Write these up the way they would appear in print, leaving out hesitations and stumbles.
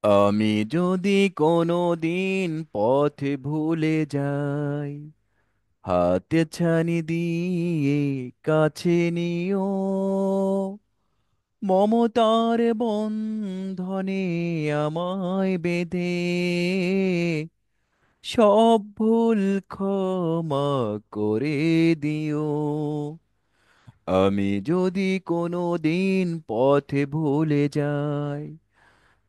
আমি যদি কোনো দিন পথে ভুলে যাই, হাতে ছানি দিয়ে কাছে নিও, মমতার বন্ধনে আমায় বেঁধে সব ভুল ক্ষমা করে দিও। আমি যদি কোনো দিন পথে ভুলে যাই,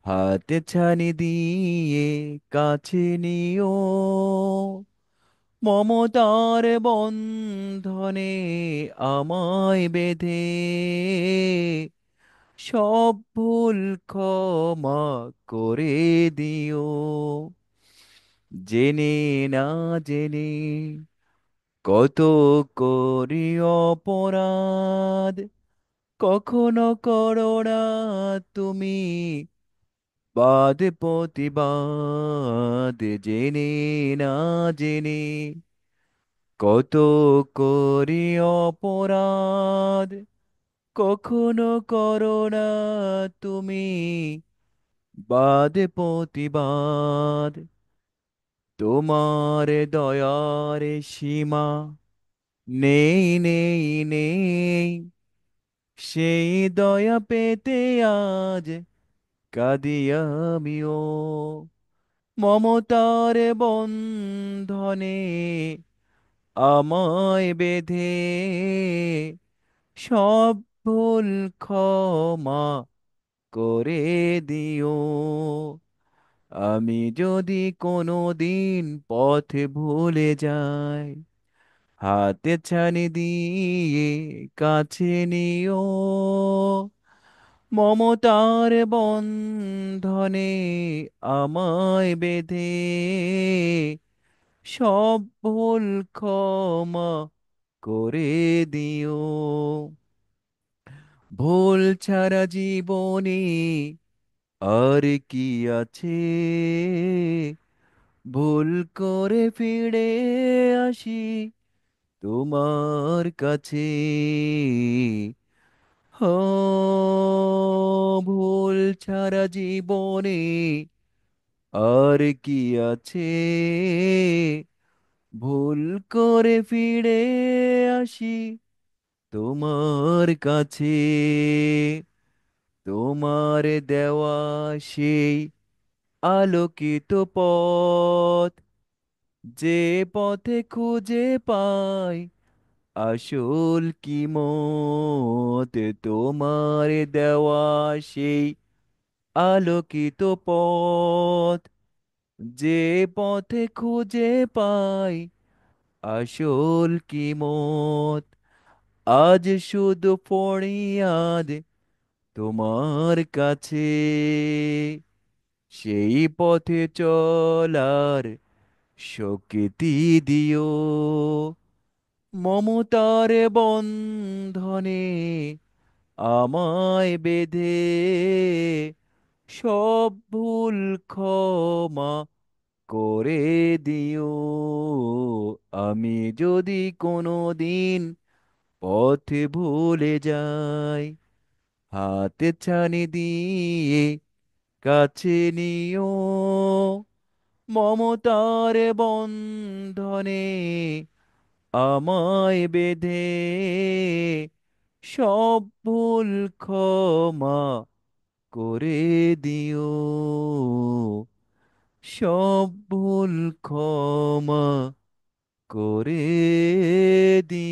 হাতে ছানি দিয়ে কাছে নিও, মমতার বন্ধনে আমায় বেঁধে সব ভুল ক্ষমা করে দিও। জেনে না জেনে কত করি অপরাধ, কখনো করো না তুমি বাদ প্রতিবাদ। জেনে না জেনে কত করি অপরাধ, কখনো করো না তুমি বাদ প্রতিবাদ। তোমার দয়ার সীমা নেই নেই নেই, সেই দয়া পেতে আজ কাঁদি আমিও। মমতার বন্ধনে আমায় বেঁধে সব ভুল ক্ষমা করে দিও। আমি যদি কোনো দিন পথে ভুলে যাই, হাতে ছানি দিয়ে কাছে নিও, মমতার বন্ধনে আমায় বেঁধে সব ভুল ক্ষমা করে দিও। ভুল ছাড়া জীবনে আর কি আছে, ভুল করে ফিরে আসি তোমার কাছে। হো, ভুল ছাড়া জীবনে আর কি আছে, ভুল করে ফিরে আসি তোমার কাছে। তোমার দেওয়া সেই আলোকিত পথ, যে পথে খুঁজে পাই আসল কি মত। তোমার দেওয়া সেই আলোকিত পথ, যে পথে খুঁজে পাই আসল কি মত। আজ শুধু ফরিয়াদ তোমার কাছে, সেই পথে চলার শক্তি দিও। মমতার বন্ধনে আমায় বেঁধে সব ভুল ক্ষমা করে দিও। আমি যদি কোনো দিন পথে ভুলে যাই, হাতে ছানি দিয়ে কাছে নিও, মমতার বন্ধনে আমায় বেঁধে সব ভুল ক্ষমা করে দিও। সব ভুল ক্ষমা করে দিও।